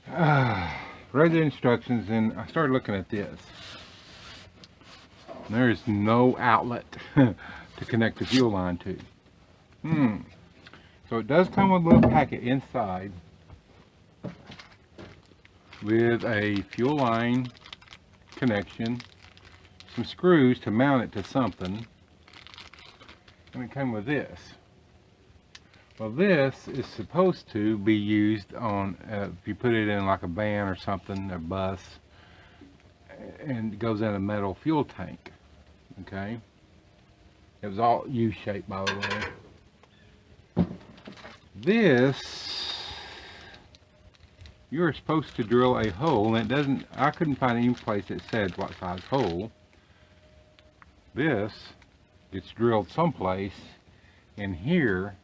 Read the instructions and I started looking at this. There is no outlet to connect the fuel line to. So it does come with a little packet inside with a fuel line connection, some screws to mount it to something, and it came with this. Well, this is supposed to be used on, if you put it in like a van or something, or bus, and it goes in a metal fuel tank, okay? It was all U-shaped, by the way. This, you're supposed to drill a hole, and it doesn't, I couldn't find any place that said what size hole. This gets drilled someplace in here,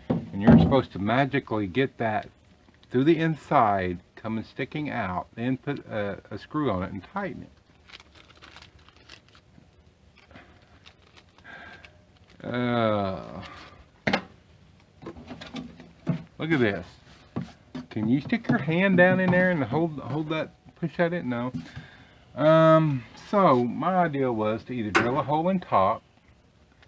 and you're supposed to magically get that through the inside, coming sticking out, then put a screw on it and tighten it. Look at this. Can you stick your hand down in there and hold that, push that in? No. So my idea was to either drill a hole in top,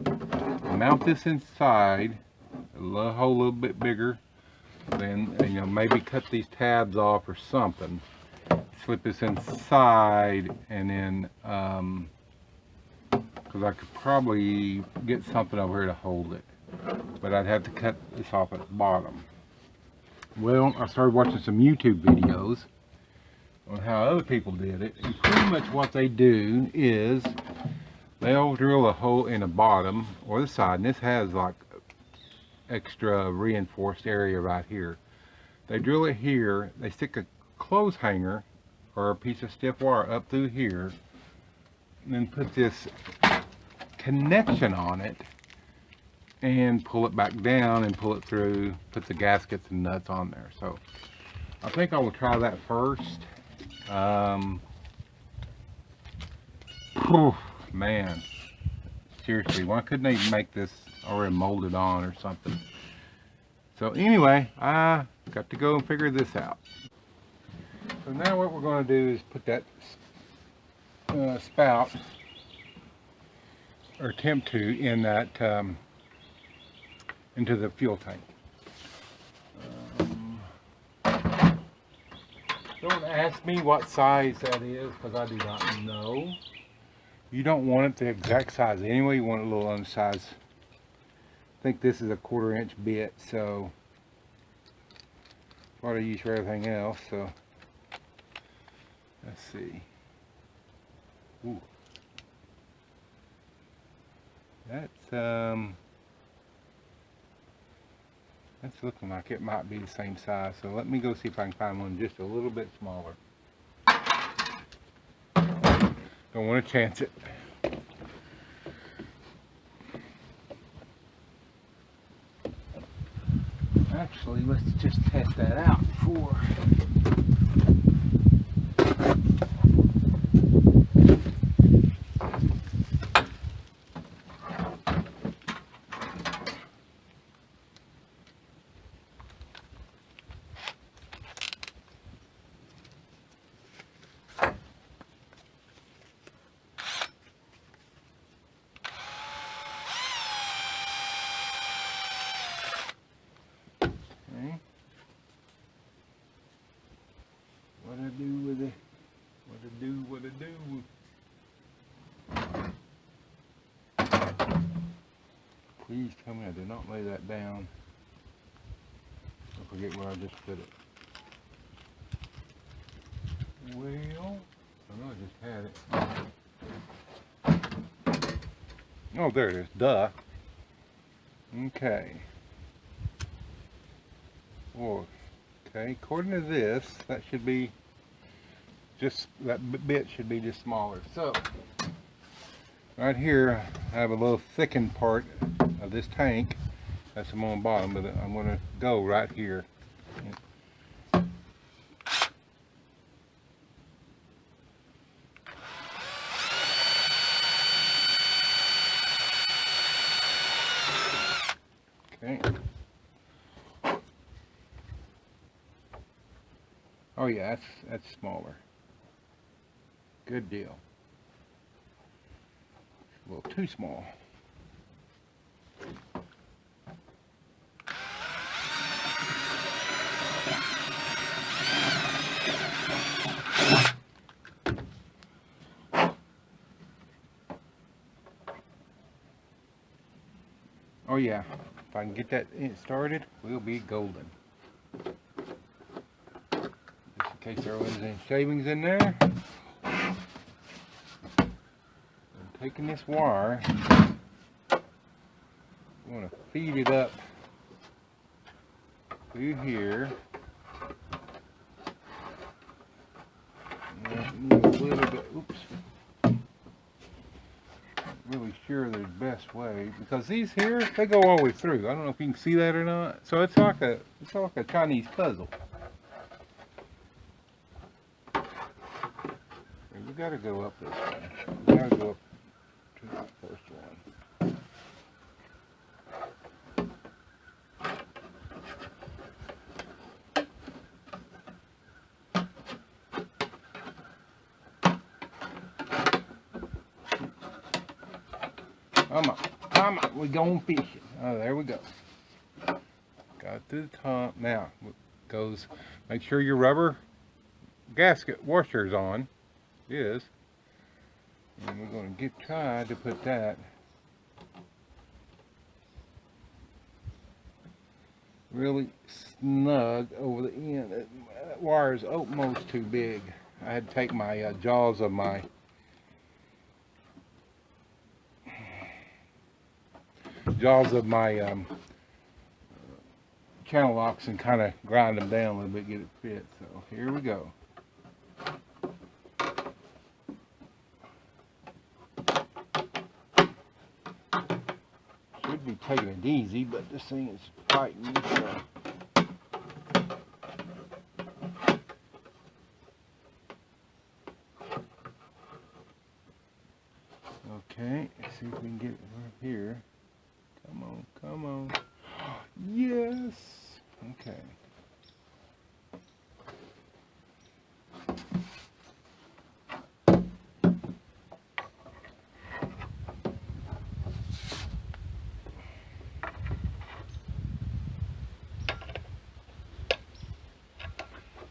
mount this inside, a hole a little bit bigger, then maybe cut these tabs off or something, slip this inside, and then because I could probably get something over here to hold it, but I'd have to cut this off at the bottom. Well, I started watching some YouTube videos on how other people did it, and pretty much what they do is they'll drill a hole in the bottom or the side, and this has like extra reinforced area right here. They drill it here, they stick a clothes hanger or a piece of stiff wire up through here, and then put this connection on it and pull it back down and pull it through, put the gaskets and nuts on there. So I think I will try that first. Man, seriously, why couldn't they make this already molded on or something? So anyway, I got to go and figure this out. So now what we're going to do is put that spout, or attempt to, in that into the fuel tank. Don't ask me what size that is, because I do not know. You don't want it the exact size anyway. You want it a little undersized. I think this is a 1/4 inch bit, so what I use for everything else. So let's see. Ooh. That's looking like it might be the same size. So let me go see if I can find one just a little bit smaller. Don't want to chance it. Actually, let's just test that out before. What to do. Please tell me I did not lay that down. I forget where I just put it. Well, I know I just had it. Oh, there it is. Duh. Okay. Oh, okay. According to this, that should be just, that bit should be just smaller. So right here I have a little thickened part of this tank. That's on the bottom, but I'm going to go right here. Okay. Oh yeah, that's smaller. Good deal. A little too small. Oh yeah, if I can get that started, we'll be golden. Just in case there was any shavings in there. I'm taking this wire, I'm going to feed it up through here. And a little bit, oops. Really sure the best way, because these here, they go all the way through. I don't know if you can see that or not. So it's like a Chinese puzzle. And you gotta go up this way. You gotta go up to the first one. Come on, we're going fishing. Oh, there we go. Got to the top. Now, goes, make sure your rubber gasket washer is on. It is. And we're going to try to put that really snug over the end. That wire is almost too big. I had to take my jaws of my channel locks and kind of grind them down a little bit, get it fit. So here we go. Should be taking it easy, but this thing is fighting me. So. Okay, let's see if we can get it right here. Come on, come on. Yes! Okay.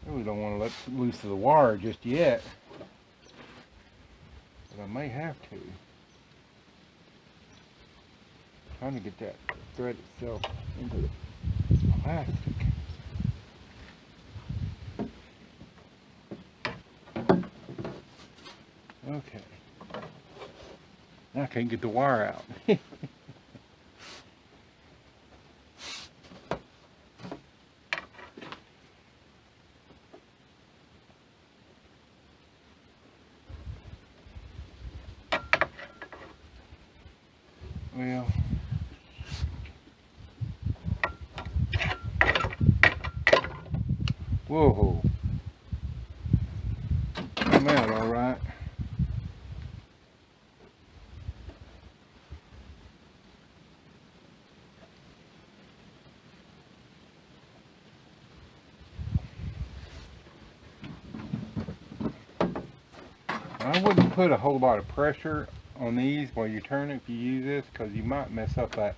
I really don't want to let loose of the wire just yet, but I may have to. Trying to get that thread itself into the plastic. Okay. Now I can't get the wire out. Well, whoa, come out all right. I wouldn't put a whole lot of pressure on these while you're turning if you use this, because you might mess up that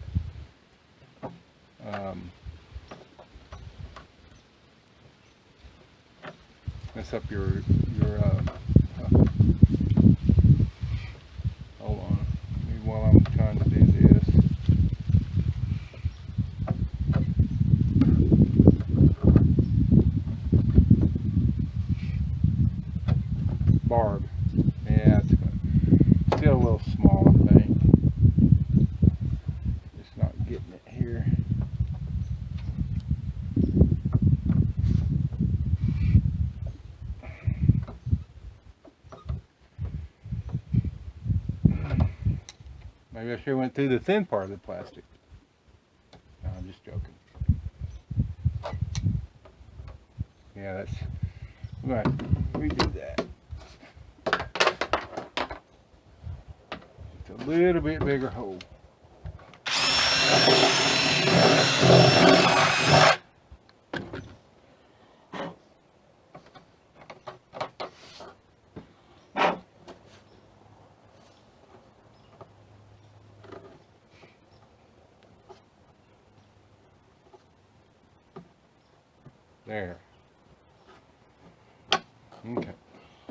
your hold on, maybe while I'm trying to do this. Barb, yeah, it's still a little small, I think. Just not getting it here. Maybe I should have went through the thin part of the plastic. No, I'm just joking. Yeah, that's right. Redo that. It's a little bit bigger hole. There. Okay.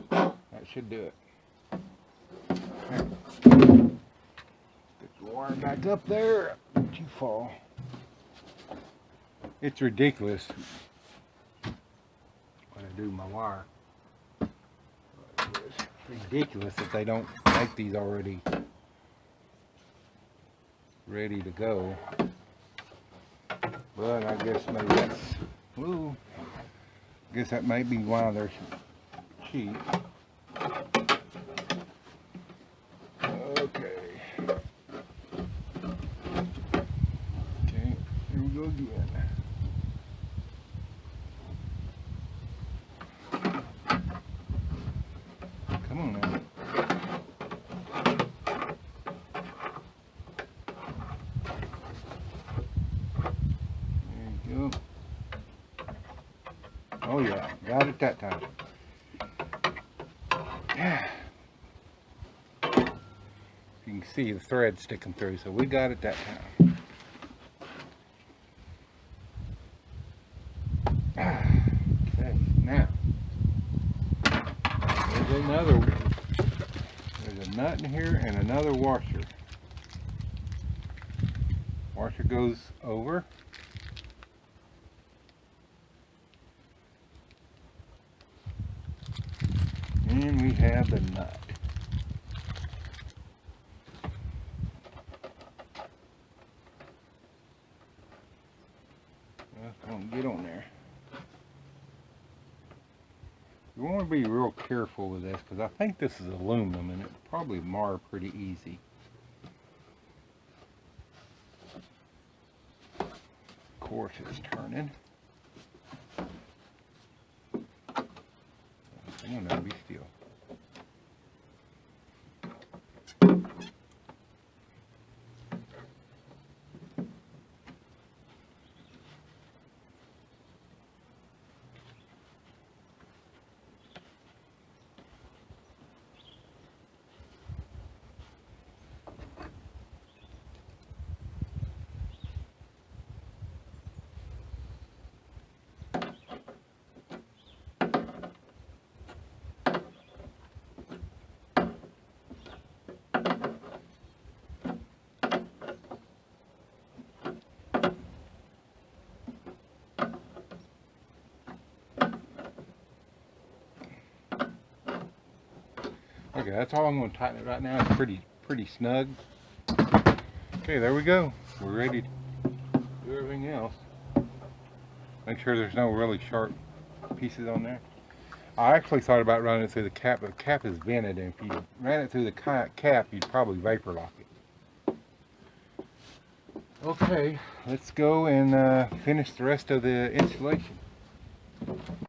That should do it. There. Get the wire back up there. Don't you fall. It's ridiculous when I do my wire. It's ridiculous that they don't make these already ready to go. But I guess maybe that's, ooh, I guess that may be why they're cheap. Okay. Okay, here we go again. Come on now. There you go. Oh yeah, got it that time. You can see the thread sticking through, so we got it that time. Okay, now there's a nut in here and another washer. Washer goes over. And we have the nut. Well, come on, get on there. You want to be real careful with this because I think this is aluminum and it probably mar pretty easy. Of course it's turning. Come on now, be still. Okay, that's all I'm going to tighten it right now. It's pretty snug. Okay, there we go. We're ready to do everything else. Make sure there's no really sharp pieces on there. I actually thought about running it through the cap, but the cap is vented, and if you ran it through the cap, you'd probably vapor lock it. Okay, let's go and finish the rest of the installation.